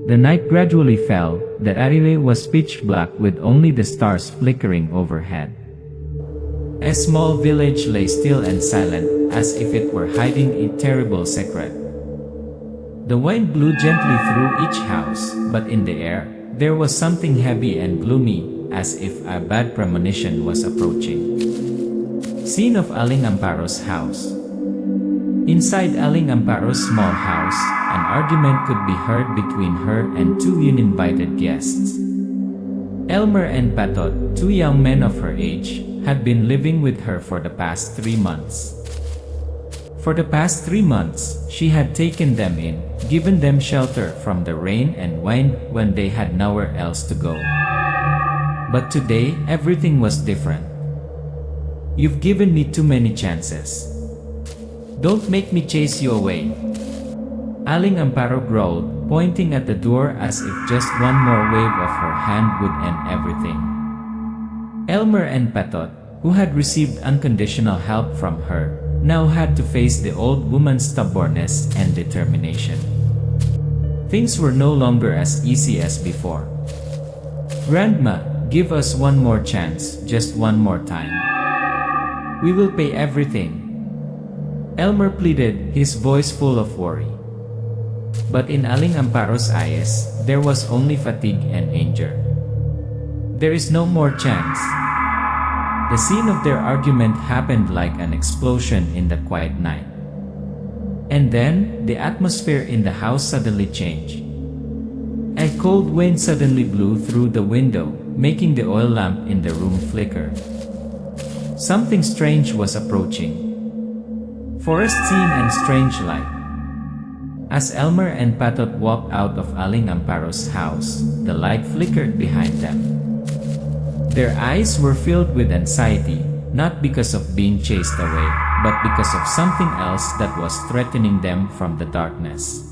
The night gradually fell, the area was pitch black with only the stars flickering overhead. A small village lay still and silent, as if it were hiding a terrible secret. The wind blew gently through each house, but in the air, there was something heavy and gloomy, as if a bad premonition was approaching. Scene of Aling Amparo's house. Inside Aling Amparo's small house, an argument could be heard between her and two uninvited guests. Elmer and Patot, two young men of her age, had been living with her for the past 3 months. For the past 3 months, she had taken them in, given them shelter from the rain and wind when they had nowhere else to go. But today, everything was different. "You've given me too many chances. Don't make me chase you away," Aling Amparo growled, pointing at the door as if just one more wave of her hand would end everything. Elmer and Patot, who had received unconditional help from her, now had to face the old woman's stubbornness and determination. Things were no longer as easy as before. "Grandma, give us one more chance, just one more time. We will pay everything," Elmer pleaded, his voice full of worry. But in Aling Amparo's eyes, there was only fatigue and anger. "There is no more chance." The scene of their argument happened like an explosion in the quiet night. And then, the atmosphere in the house suddenly changed. A cold wind suddenly blew through the window, making the oil lamp in the room flicker. Something strange was approaching. Forest scene and strange light. As Elmer and Patot walked out of Aling Amparo's house, the light flickered behind them. Their eyes were filled with anxiety, not because of being chased away, but because of something else that was threatening them from the darkness.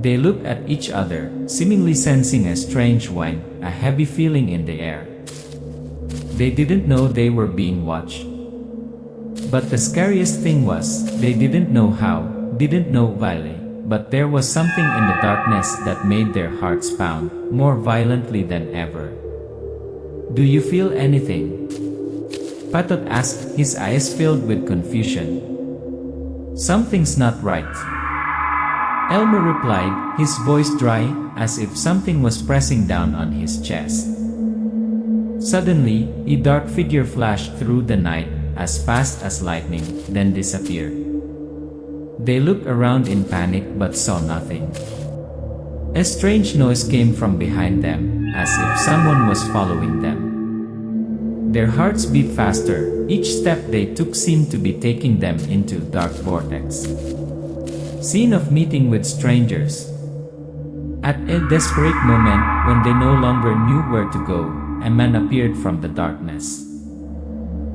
They looked at each other, seemingly sensing a strange wind, a heavy feeling in the air. They didn't know they were being watched. But the scariest thing was, they didn't know how, didn't know why, but there was something in the darkness that made their hearts pound more violently than ever. "Do you feel anything?" Patot asked, his eyes filled with confusion. "Something's not right," Elmer replied, his voice dry, as if something was pressing down on his chest. Suddenly, a dark figure flashed through the night, as fast as lightning, then disappeared. They looked around in panic but saw nothing. A strange noise came from behind them, as if someone was following them. Their hearts beat faster, each step they took seemed to be taking them into a dark vortex. Scene of meeting with strangers. At a desperate moment, when they no longer knew where to go, a man appeared from the darkness.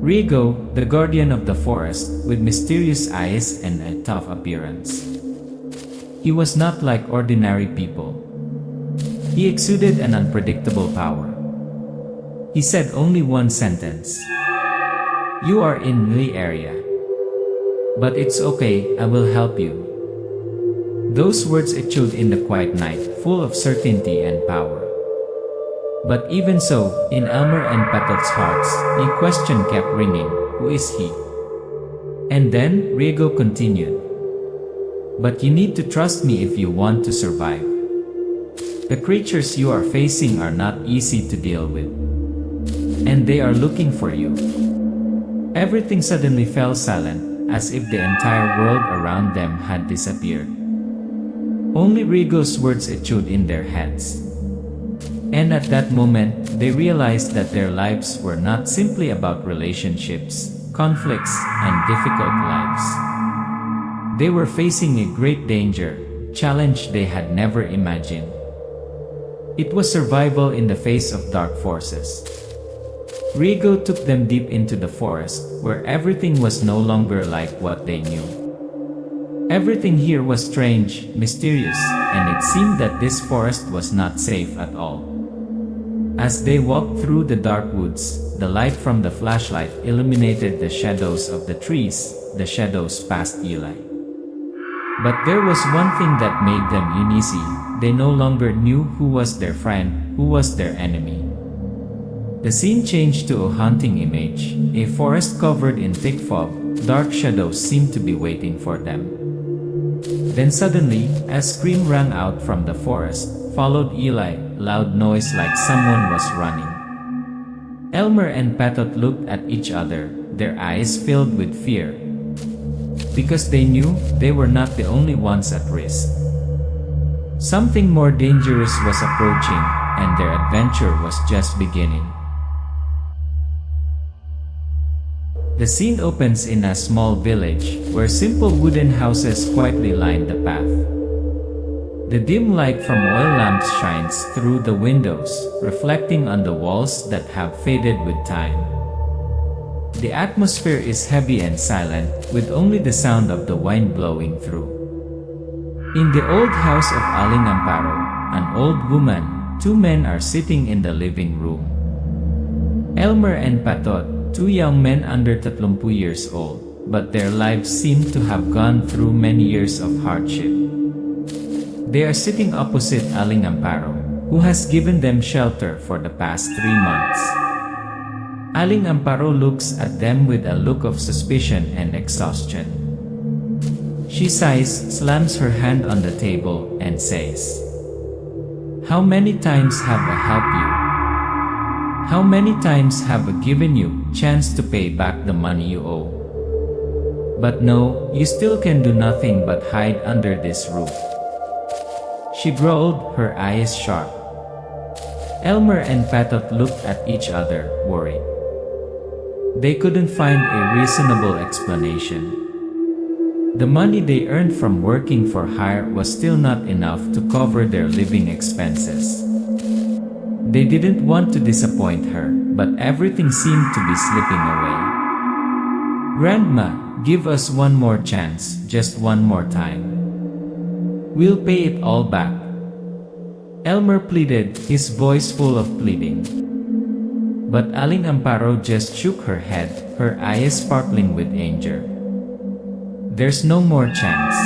Riego, the guardian of the forest, with mysterious eyes and a tough appearance. He was not like ordinary people. He exuded an unpredictable power. He said only one sentence. "You are in the area. But it's okay, I will help you." Those words echoed in the quiet night, full of certainty and power. But even so, in Elmer and Patot's hearts, a question kept ringing, who is he? And then, Riego continued. "But you need to trust me if you want to survive. The creatures you are facing are not easy to deal with. And they are looking for you." Everything suddenly fell silent, as if the entire world around them had disappeared. Only Riego's words echoed in their heads. And at that moment, they realized that their lives were not simply about relationships, conflicts, and difficult lives. They were facing a great danger, challenge they had never imagined. It was survival in the face of dark forces. Riego took them deep into the forest, where everything was no longer like what they knew. Everything here was strange, mysterious, and it seemed that this forest was not safe at all. As they walked through the dark woods, the light from the flashlight illuminated the shadows of the trees, the shadows past Eli. But there was one thing that made them uneasy. They no longer knew who was their friend, who was their enemy. The scene changed to a haunting image, a forest covered in thick fog. Dark shadows seemed to be waiting for them. Then suddenly, a scream rang out from the forest, followed Eli, loud noise like someone was running. Elmer and Patot looked at each other, their eyes filled with fear. Because they knew they were not the only ones at risk. Something more dangerous was approaching, and their adventure was just beginning. The scene opens in a small village, where simple wooden houses quietly line the path. The dim light from oil lamps shines through the windows, reflecting on the walls that have faded with time. The atmosphere is heavy and silent, with only the sound of the wind blowing through. In the old house of Aling Amparo, an old woman, two men are sitting in the living room. Elmer and Patot, two young men under 30 years old, but their lives seem to have gone through many years of hardship. They are sitting opposite Aling Amparo, who has given them shelter for the past 3 months. Aling Amparo looks at them with a look of suspicion and exhaustion. She sighs, slams her hand on the table, and says, "How many times have I helped you? How many times have I given you chance to pay back the money you owe? But no, you still can do nothing but hide under this roof." She growled, her eyes sharp. Elmer and Patot looked at each other, worried. They couldn't find a reasonable explanation. The money they earned from working for hire was still not enough to cover their living expenses. They didn't want to disappoint her, but everything seemed to be slipping away. "Grandma, give us one more chance, just one more time. We'll pay it all back." Elmer pleaded, his voice full of pleading. But Aling Amparo just shook her head, her eyes sparkling with anger. "There's no more chance.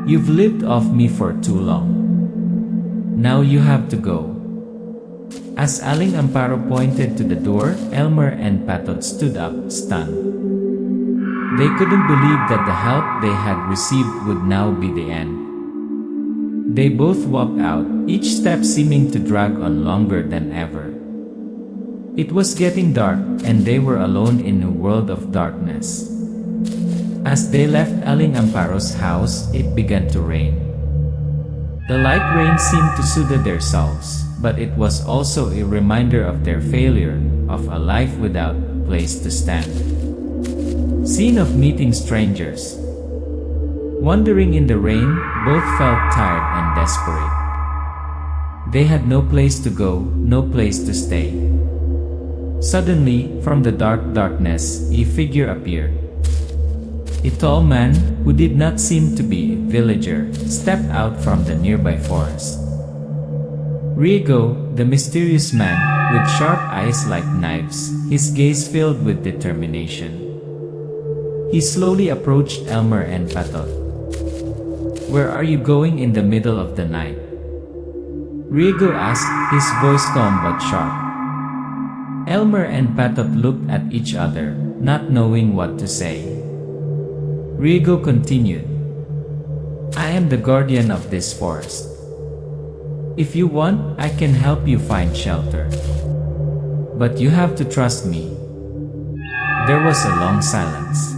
You've lived off me for too long. Now you have to go." As Aling Amparo pointed to the door, Elmer and Patot stood up, stunned. They couldn't believe that the help they had received would now be the end. They both walked out, each step seeming to drag on longer than ever. It was getting dark, and they were alone in a world of darkness. As they left Aling Amparo's house, it began to rain. The light rain seemed to soothe their souls, but it was also a reminder of their failure, of a life without a place to stand. Scene of meeting strangers. Wandering in the rain, both felt tired and desperate. They had no place to go, no place to stay. Suddenly, from the darkness, a figure appeared. A tall man, who did not seem to be a villager, stepped out from the nearby forest. Riego, the mysterious man, with sharp eyes like knives, his gaze filled with determination. He slowly approached Elmer and Patot. "Where are you going in the middle of the night?" Riego asked, his voice calm but sharp. Elmer and Patot looked at each other, not knowing what to say. Riego continued, "I am the guardian of this forest. If you want, I can help you find shelter. But you have to trust me." There was a long silence.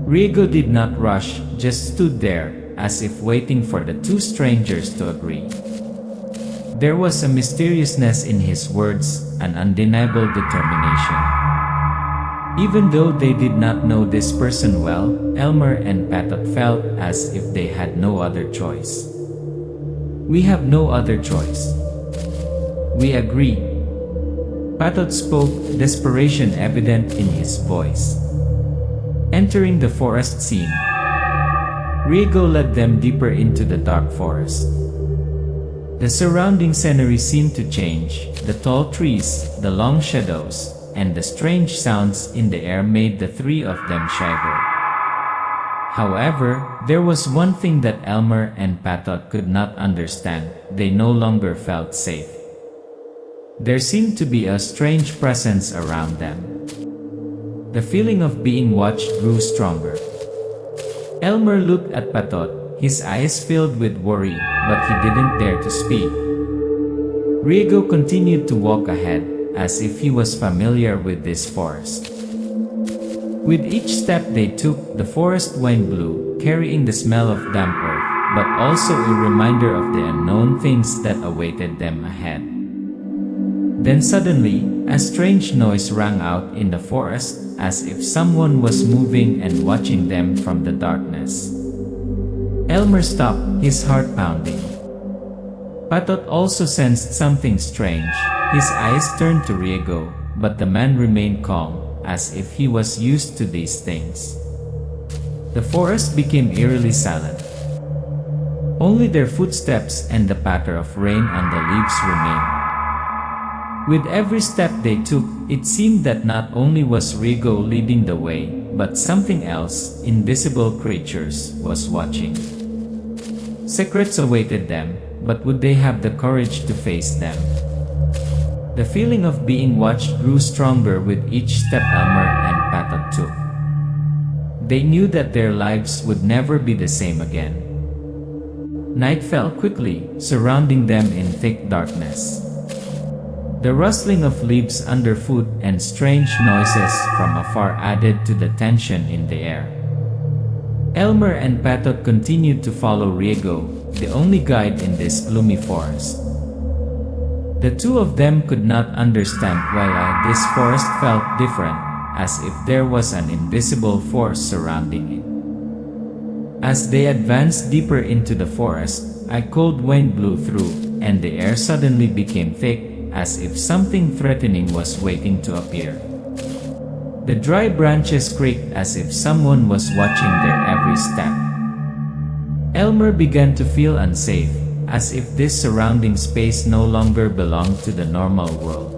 Riego did not rush, just stood there, as if waiting for the two strangers to agree. There was a mysteriousness in his words, an undeniable determination. Even though they did not know this person well, Elmer and Patot felt as if they had no other choice. "We have no other choice." "We agree." Patot spoke, desperation evident in his voice. Entering the forest scene, Riego led them deeper into the dark forest. The surrounding scenery seemed to change. The tall trees, the long shadows, and the strange sounds in the air made the three of them shiver. However, there was one thing that Elmer and Patot could not understand: they no longer felt safe. There seemed to be a strange presence around them. The feeling of being watched grew stronger. Elmer looked at Patot, his eyes filled with worry, but he didn't dare to speak. Riego continued to walk ahead, as if he was familiar with this forest. With each step they took, the forest wind blew, carrying the smell of damp earth, but also a reminder of the unknown things that awaited them ahead. Then suddenly, a strange noise rang out in the forest, as if someone was moving and watching them from the darkness. Elmer stopped, his heart pounding. Patot also sensed something strange. His eyes turned to Riego, but the man remained calm, as if he was used to these things. The forest became eerily silent. Only their footsteps and the patter of rain on the leaves remained. With every step they took, it seemed that not only was Riego leading the way, but something else, invisible creatures, was watching. Secrets awaited them, but would they have the courage to face them? The feeling of being watched grew stronger with each step Elmer and Patot took. They knew that their lives would never be the same again. Night fell quickly, surrounding them in thick darkness. The rustling of leaves underfoot and strange noises from afar added to the tension in the air. Elmer and Patot continued to follow Riego, the only guide in this gloomy forest. The two of them could not understand why this forest felt different, as if there was an invisible force surrounding it. As they advanced deeper into the forest, a cold wind blew through, and the air suddenly became thick, as if something threatening was waiting to appear. The dry branches creaked as if someone was watching their every step. Elmer began to feel unsafe, as if this surrounding space no longer belonged to the normal world.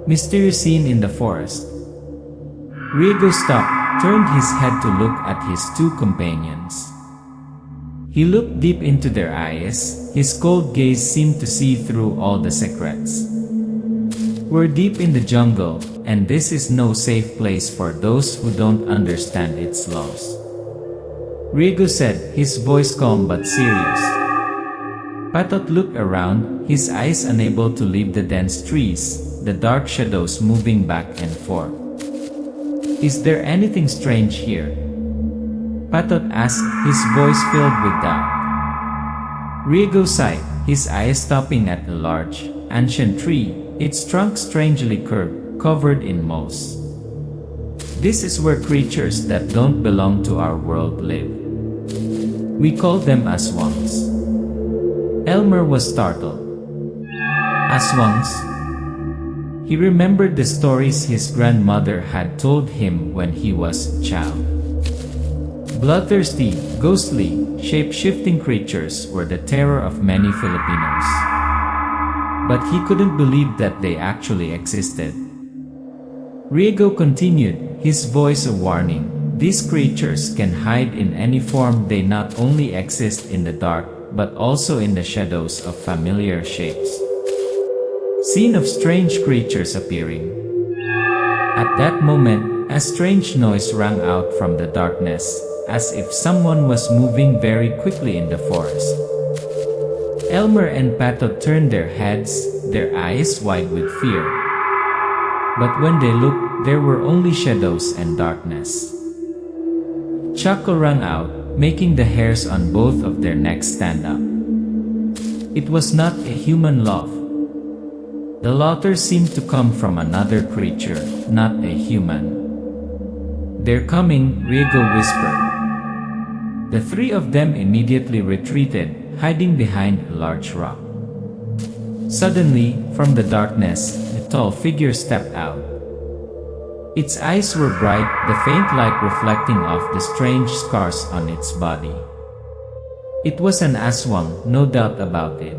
Mysterious scene in the forest. Riego stopped, turned his head to look at his two companions. He looked deep into their eyes. His cold gaze seemed to see through all the secrets. We're deep in the jungle, and this is no safe place for those who don't understand its laws. Riego said, his voice calm but serious. Patot looked around, his eyes unable to leave the dense trees, the dark shadows moving back and forth. Is there anything strange here? Patot asked, his voice filled with doubt. Riego sighed, his eyes stopping at a large, ancient tree, its trunk strangely curved, covered in moss. This is where creatures that don't belong to our world live. We call them Aswangs. Elmer was startled. Aswangs? He remembered the stories his grandmother had told him when he was a child. Bloodthirsty, ghostly, shape-shifting creatures were the terror of many Filipinos. But he couldn't believe that they actually existed. Riego continued, his voice a warning. These creatures can hide in any form. They not only exist in the dark, but also in the shadows of familiar shapes. Scene of strange creatures appearing. At that moment, a strange noise rang out from the darkness, as if someone was moving very quickly in the forest. Elmer and Patot turned their heads, their eyes wide with fear. But when they looked, there were only shadows and darkness. Chuckle rang out, making the hairs on both of their necks stand up. It was not a human laugh. The laughter seemed to come from another creature, not a human. They're coming, Riego whispered. The three of them immediately retreated, hiding behind a large rock. Suddenly, from the darkness, a tall figure stepped out. Its eyes were bright, the faint light reflecting off the strange scars on its body. It was an Aswang, no doubt about it.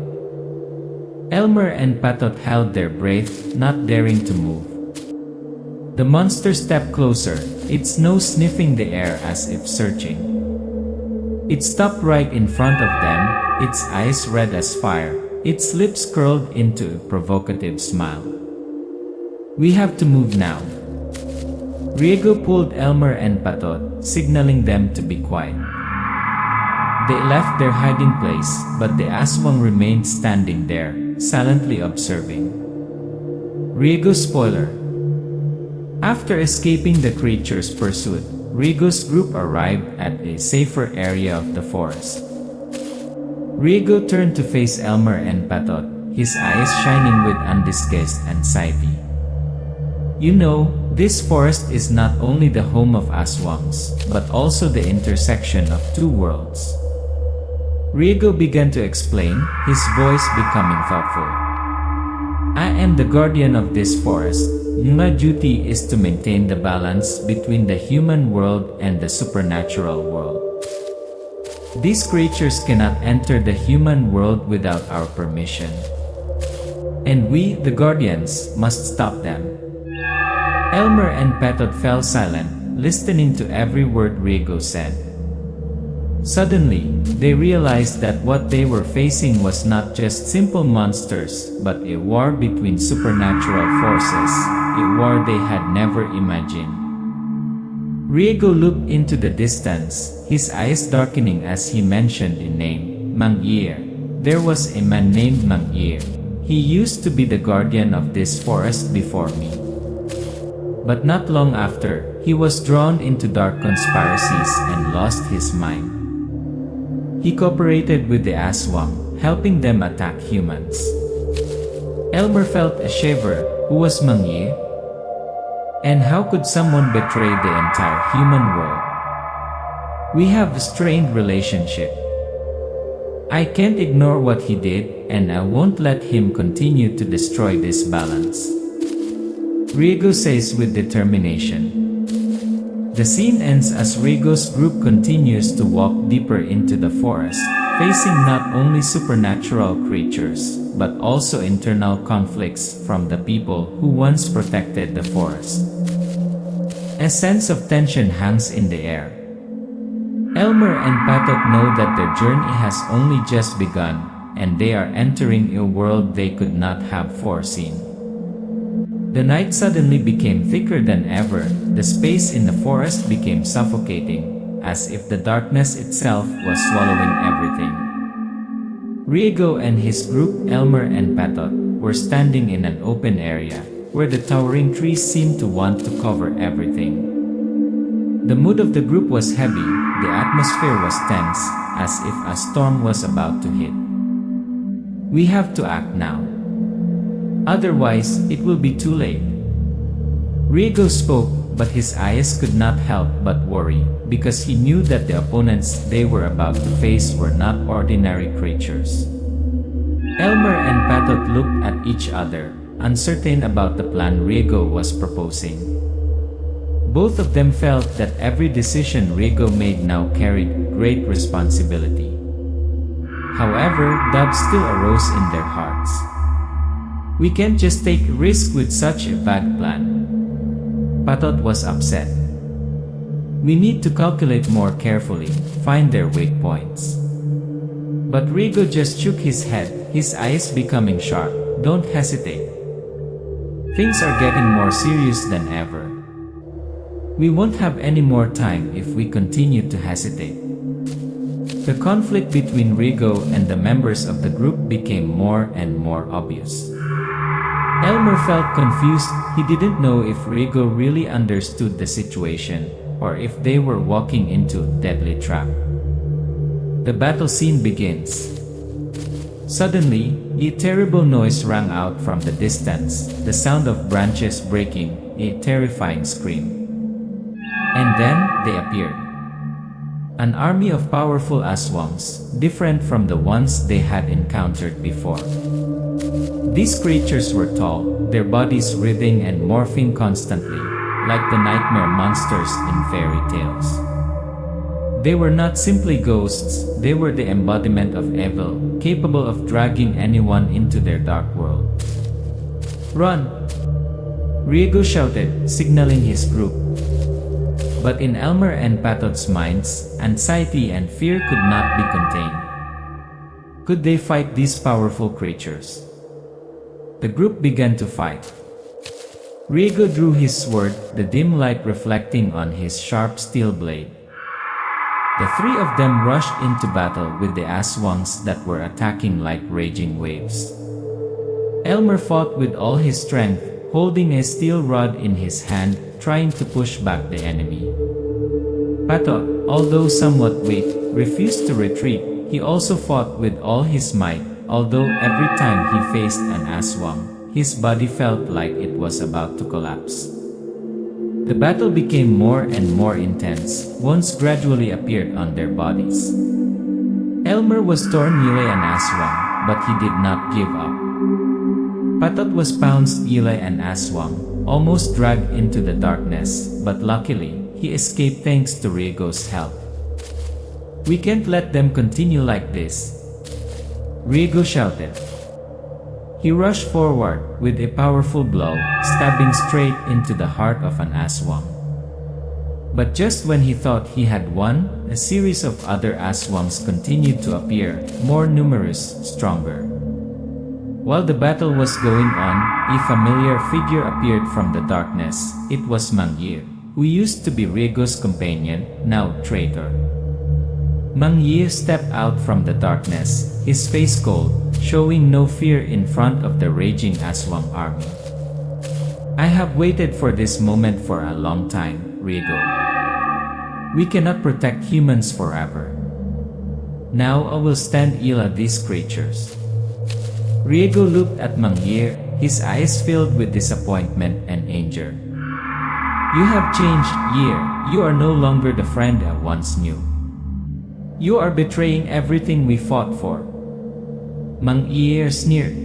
Elmer and Patot held their breath, not daring to move. The monster stepped closer, its nose sniffing the air as if searching. It stopped right in front of them, its eyes red as fire, its lips curled into a provocative smile. "We have to move now." Riego pulled Elmer and Patot, signaling them to be quiet. They left their hiding place, but the Aswang remained standing there, silently observing. Riego's spoiler. After escaping the creature's pursuit, Riego's group arrived at a safer area of the forest. Riego turned to face Elmer and Patot, his eyes shining with undisguised anxiety. "You know, this forest is not only the home of Aswangs, but also the intersection of two worlds." Riego began to explain, his voice becoming thoughtful. "I am the guardian of this forest. My duty is to maintain the balance between the human world and the supernatural world. These creatures cannot enter the human world without our permission. And we, the guardians, must stop them." Elmer and Patot fell silent, listening to every word Riego said. Suddenly, they realized that what they were facing was not just simple monsters, but a war between supernatural forces, a war they had never imagined. Riego looked into the distance, his eyes darkening as he mentioned a name, Mangyir. There was a man named Mangyir. He used to be the guardian of this forest before me. But not long after, he was drawn into dark conspiracies and lost his mind. He cooperated with the Aswang, helping them attack humans. Elmer felt a shiver. Who was Mangyir? And how could someone betray the entire human world? "We have a strained relationship. I can't ignore what he did, and I won't let him continue to destroy this balance," Riego says with determination. The scene ends as Riego's group continues to walk deeper into the forest, facing not only supernatural creatures, but also internal conflicts from the people who once protected the forest. A sense of tension hangs in the air. Elmer and Patot know that their journey has only just begun, and they are entering a world they could not have foreseen. The night suddenly became thicker than ever. The space in the forest became suffocating, as if the darkness itself was swallowing everything. Riego and his group, Elmer and Patot, were standing in an open area, where the towering trees seemed to want to cover everything. The mood of the group was heavy, the atmosphere was tense, as if a storm was about to hit. "We have to act now. Otherwise, it will be too late." Riego spoke, but his eyes could not help but worry, because he knew that the opponents they were about to face were not ordinary creatures. Elmer and Patot looked at each other, uncertain about the plan Riego was proposing. Both of them felt that every decision Riego made now carried great responsibility. However, doubts still arose in their hearts. "We can't just take a risk with such a vague plan." Patot was upset. "We need to calculate more carefully, find their weak points." But Riego just shook his head, his eyes becoming sharp. "Don't hesitate. Things are getting more serious than ever. We won't have any more time if we continue to hesitate." The conflict between Riego and the members of the group became more and more obvious. Elmer felt confused. He didn't know if Riego really understood the situation, or if they were walking into a deadly trap. The battle scene begins. Suddenly, a terrible noise rang out from the distance, the sound of branches breaking, a terrifying scream. And then, they appeared. An army of powerful Aswangs, different from the ones they had encountered before. These creatures were tall, their bodies writhing and morphing constantly, like the nightmare monsters in fairy tales. They were not simply ghosts, they were the embodiment of evil, capable of dragging anyone into their dark world. "Run!" Riego shouted, signaling his group. But in Elmer and Patot's minds, anxiety and fear could not be contained. Could they fight these powerful creatures? The group began to fight. Riego drew his sword, the dim light reflecting on his sharp steel blade. The three of them rushed into battle with the Aswangs that were attacking like raging waves. Elmer fought with all his strength, holding a steel rod in his hand, trying to push back the enemy. Patot, although somewhat weak, refused to retreat. He also fought with all his might, although every time he faced an Aswang, his body felt like it was about to collapse. The battle became more and more intense. Wounds gradually appeared on their bodies. Elmer was torn nearly an Aswang, but he did not give up. Patot was pounced Eli and Aswang, almost dragged into the darkness, but luckily, he escaped thanks to Riego's help. "We can't let them continue like this," Riego shouted. He rushed forward with a powerful blow, stabbing straight into the heart of an Aswang. But just when he thought he had won, a series of other Aswangs continued to appear, more numerous, stronger. While the battle was going on, a familiar figure appeared from the darkness. It was Mangyir, who used to be Riego's companion, now traitor. Mangyir stepped out from the darkness, his face cold, showing no fear in front of the raging Aswang army. "I have waited for this moment for a long time, Riego. We cannot protect humans forever. Now I will stand Ila these creatures." Riego looked at Mangyir, his eyes filled with disappointment and anger. "You have changed, Yer. You are no longer the friend I once knew. You are betraying everything we fought for." Mangyir sneered.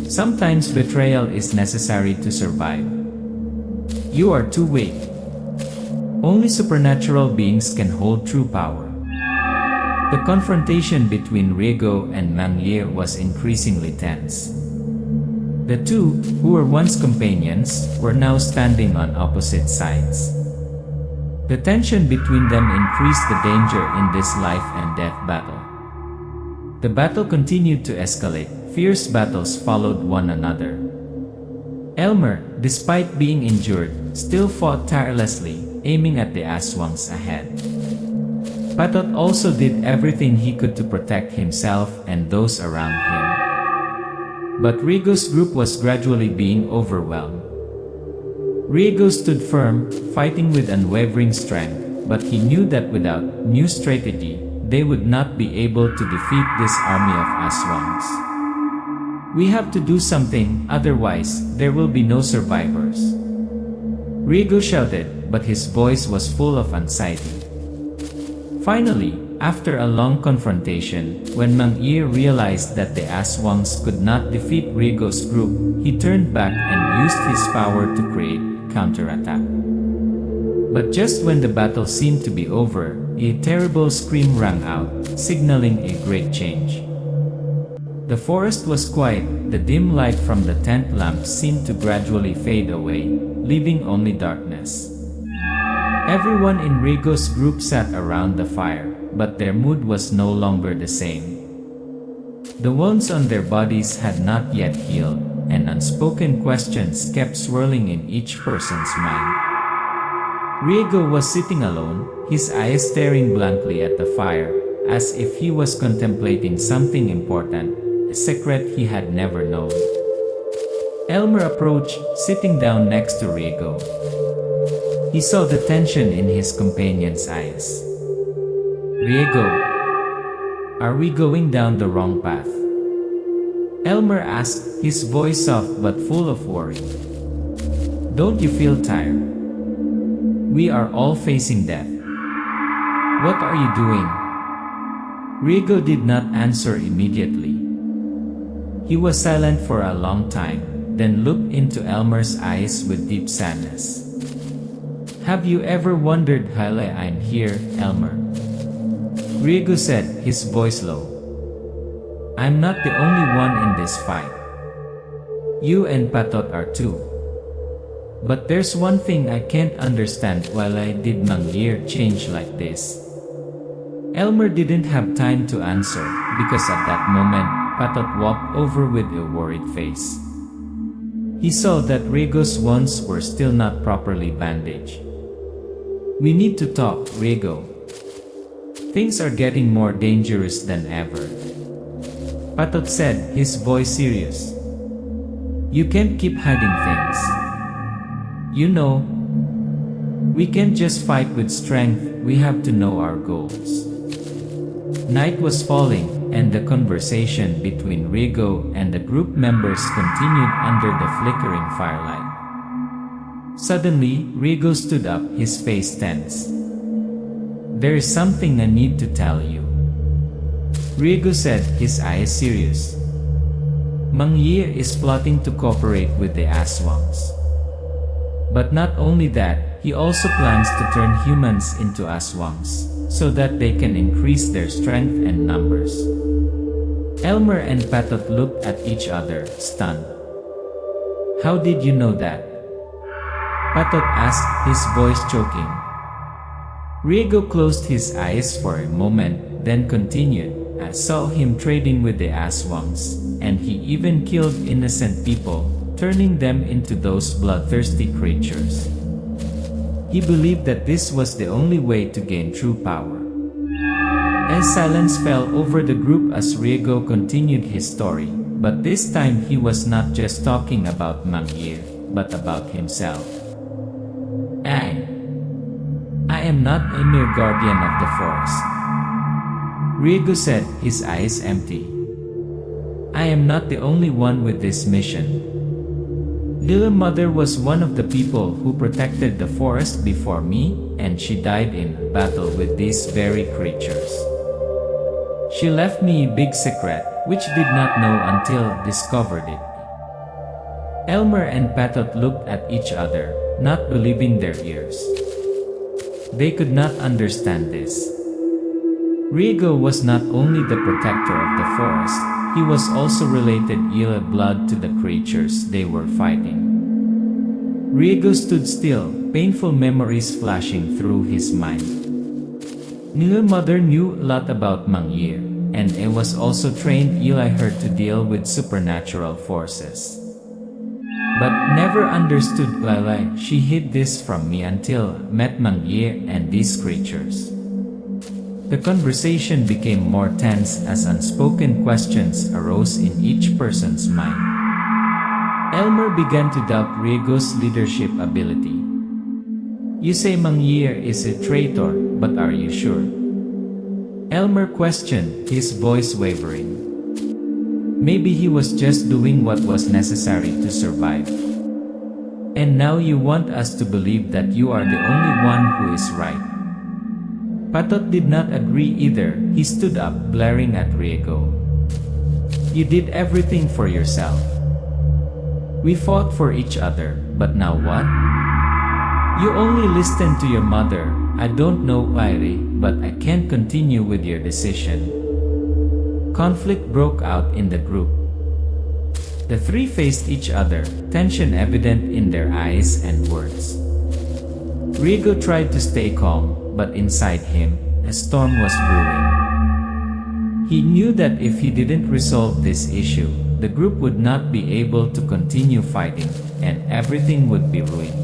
"Sometimes betrayal is necessary to survive. You are too weak. Only supernatural beings can hold true power." The confrontation between Riego and Mangyir was increasingly tense. The two, who were once companions, were now standing on opposite sides. The tension between them increased the danger in this life and death battle. The battle continued to escalate. Fierce battles followed one another. Elmer, despite being injured, still fought tirelessly, aiming at the Aswangs ahead. Patot also did everything he could to protect himself and those around him. But Riego's group was gradually being overwhelmed. Riego stood firm, fighting with unwavering strength, but he knew that without new strategy, they would not be able to defeat this army of Aswangs. "We have to do something, otherwise, there will be no survivors," Riego shouted, but his voice was full of anxiety. Finally, after a long confrontation, when Mangyir realized that the Aswangs could not defeat Riego's group, he turned back and used his power to create counterattack. But just when the battle seemed to be over, a terrible scream rang out, signaling a great change. The forest was quiet. The dim light from the tent lamps seemed to gradually fade away, leaving only darkness. Everyone in Riego's group sat around the fire, but their mood was no longer the same. The wounds on their bodies had not yet healed, and unspoken questions kept swirling in each person's mind. Riego was sitting alone, his eyes staring blankly at the fire, as if he was contemplating something important, a secret he had never known. Elmer approached, sitting down next to Riego. He saw the tension in his companion's eyes. "Riego, are we going down the wrong path?" Elmer asked, his voice soft but full of worry. "Don't you feel tired? We are all facing death. What are you doing?" Riego did not answer immediately. He was silent for a long time, then looked into Elmer's eyes with deep sadness. "Have you ever wondered why I'm here, Elmer?" Riego said, his voice low. "I'm not the only one in this fight. You and Patot are too. But there's one thing I can't understand, why did Mangyir change like this? Elmer didn't have time to answer, because at that moment, Patot walked over with a worried face. He saw that Rigo's wounds were still not properly bandaged. "We need to talk, Rigo. Things are getting more dangerous than ever," Patot said, his voice serious. "You can't keep hiding things. You know, we can't just fight with strength, we have to know our goals." Night was falling, and the conversation between Rigo and the group members continued under the flickering firelight. Suddenly, Rigo stood up, his face tense. "There is something I need to tell you," Rigo said, his eyes serious. "Mangyir is plotting to cooperate with the Aswangs. But not only that, he also plans to turn humans into Aswangs, so that they can increase their strength and numbers." Elmer and Patot looked at each other, stunned. "How did you know that?" Patot asked, his voice choking. Rigo closed his eyes for a moment, then continued, "I saw him trading with the Aswangs, and he even killed innocent people, turning them into those bloodthirsty creatures. He believed that this was the only way to gain true power." As silence fell over the group as Rigo continued his story, but this time he was not just talking about Mangyir, but about himself. I am not a mere guardian of the forest," Rigo said, his eyes empty. "I am not the only one with this mission. Little Mother was one of the people who protected the forest before me, and she died in battle with these very creatures. She left me a big secret, which did not know until discovered it." Elmer and Patot looked at each other, not believing their ears. They could not understand this. Rigo was not only the protector of the forest, he was also related via blood to the creatures they were fighting. Rigo stood still, painful memories flashing through his mind. Little Mother knew a lot about Mangyir, and it was also trained Eli her to deal with supernatural forces. But never understood why she hid this from me until met Mangyir and these creatures. The conversation became more tense as unspoken questions arose in each person's mind. Elmer began to doubt Rigo's leadership ability. "You say Mangyir is a traitor, but are you sure?" Elmer questioned, his voice wavering. "Maybe he was just doing what was necessary to survive. And now you want us to believe that you are the only one who is right." Patot did not agree either. He stood up, glaring at Rigo. "You did everything for yourself. We fought for each other, but now what? You only listened to your mother. I don't know why, but I can't continue with your decision." Conflict broke out in the group. The three faced each other, tension evident in their eyes and words. Rigo tried to stay calm, but inside him, a storm was brewing. He knew that if he didn't resolve this issue, the group would not be able to continue fighting, and everything would be ruined.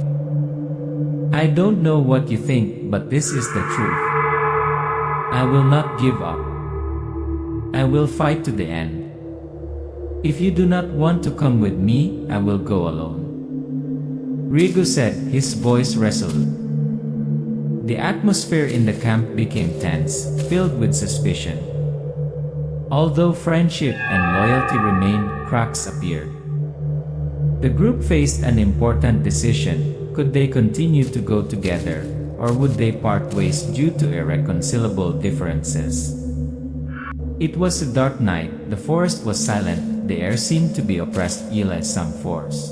"I don't know what you think, but this is the truth. I will not give up. I will fight to the end. If you do not want to come with me, I will go alone," Rigo said, his voice resolute. The atmosphere in the camp became tense, filled with suspicion. Although friendship and loyalty remained, cracks appeared. The group faced an important decision. Could they continue to go together, or would they part ways due to irreconcilable differences? It was a dark night, the forest was silent, the air seemed to be oppressed by some force.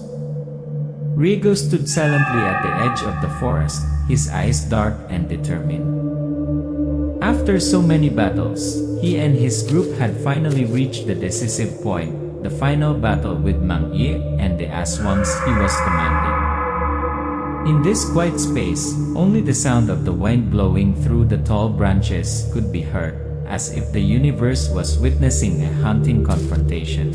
Rigo stood silently at the edge of the forest, his eyes dark and determined. After so many battles, he and his group had finally reached the decisive point, the final battle with Mangyir and the Aswangs he was commanding. In this quiet space, only the sound of the wind blowing through the tall branches could be heard, as if the universe was witnessing a haunting confrontation.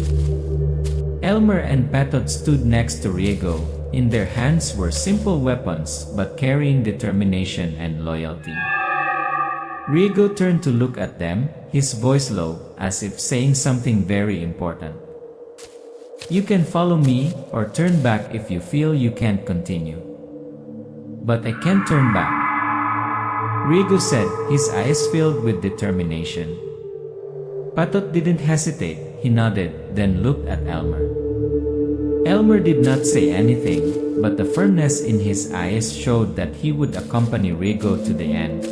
Elmer and Patot stood next to Riego. In their hands were simple weapons, but carrying determination and loyalty. Riego turned to look at them, his voice low, as if saying something very important. "You can follow me, or turn back if you feel you can't continue." "But I can't turn back," Riego said, his eyes filled with determination. Patot didn't hesitate, he nodded, then looked at Elmer. Elmer did not say anything, but the firmness in his eyes showed that he would accompany Riego to the end.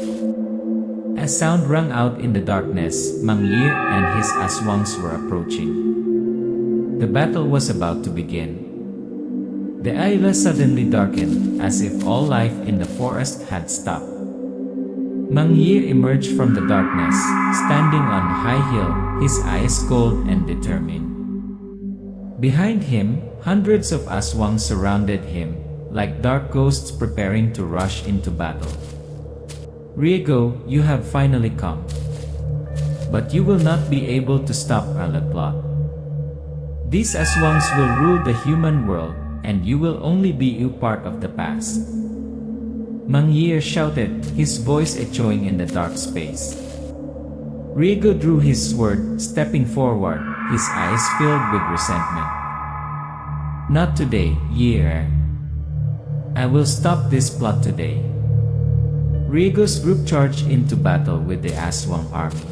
A sound rang out in the darkness. Mangyir and his Aswangs were approaching. The battle was about to begin. The isla suddenly darkened, as if all life in the forest had stopped. Mangyir emerged from the darkness, standing on a high hill, his eyes cold and determined. Behind him, hundreds of Aswangs surrounded him, like dark ghosts preparing to rush into battle. "Riego, you have finally come. But you will not be able to stop our plot. These Aswangs will rule the human world, and you will only be a part of the past." Mangyir shouted, his voice echoing in the dark space. Riego drew his sword, stepping forward, his eyes filled with resentment. "Not today, Yer. I will stop this plot today." Riego's group charged into battle with the Aswang army.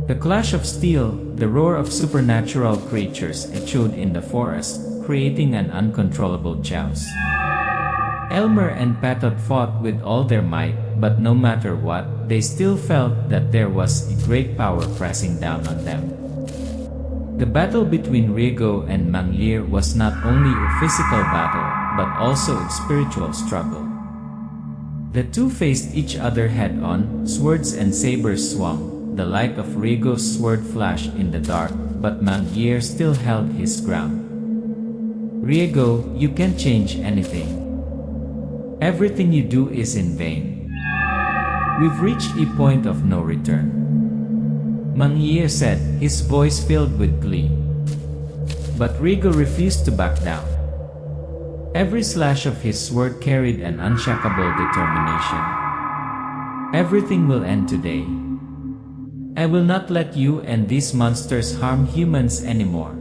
The clash of steel, the roar of supernatural creatures echoed in the forest, creating an uncontrollable chaos. Elmer and Patot fought with all their might, but no matter what, they still felt that there was a great power pressing down on them. The battle between Riego and Mangyir was not only a physical battle, but also a spiritual struggle. The two faced each other head-on, swords and sabers swung. The light of Riego's sword flashed in the dark, but Mangyir still held his ground. "Riego, you can't change anything. Everything you do is in vain. We've reached a point of no return," Mangyir said, his voice filled with glee. But Riego refused to back down. Every slash of his sword carried an unshakable determination. "Everything will end today. I will not let you and these monsters harm humans anymore."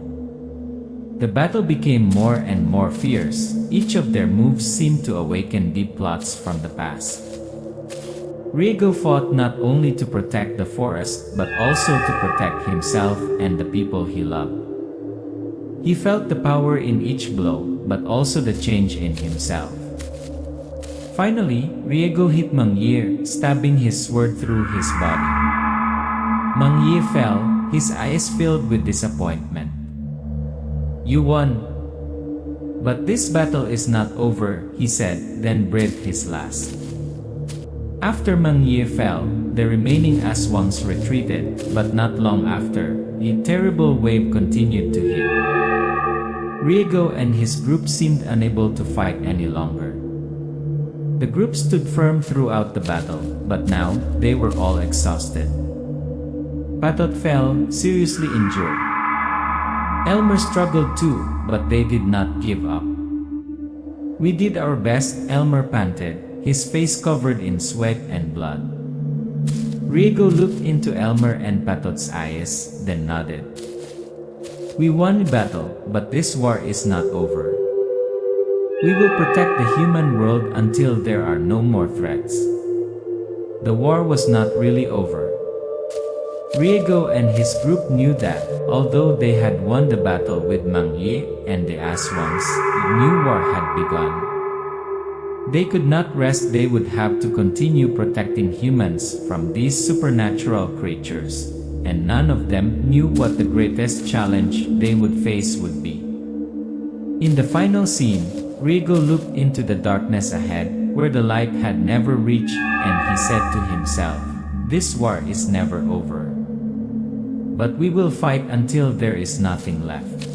The battle became more and more fierce. Each of their moves seemed to awaken deep plots from the past. Riego fought not only to protect the forest, but also to protect himself and the people he loved. He felt the power in each blow, but also the change in himself. Finally, Riego hit Mangyir, stabbing his sword through his body. Mangyir fell, his eyes filled with disappointment. "You won. But this battle is not over," he said, then breathed his last. After Mangyir fell, the remaining Aswangs retreated, but not long after, a terrible wave continued to hit. Riego and his group seemed unable to fight any longer. The group stood firm throughout the battle, but now, they were all exhausted. Patot fell, seriously injured. Elmer struggled too, but they did not give up. "We did our best," Elmer panted, his face covered in sweat and blood. Riego looked into Elmer and Patot's eyes, then nodded. "We won the battle, but this war is not over. We will protect the human world until there are no more threats." The war was not really over. Riego and his group knew that, although they had won the battle with Mangyir and the Aswangs, a new war had begun. They could not rest. They would have to continue protecting humans from these supernatural creatures, and none of them knew what the greatest challenge they would face would be. In the final scene, Riego looked into the darkness ahead, where the light had never reached, and he said to himself, "This war is never over. But we will fight until there is nothing left."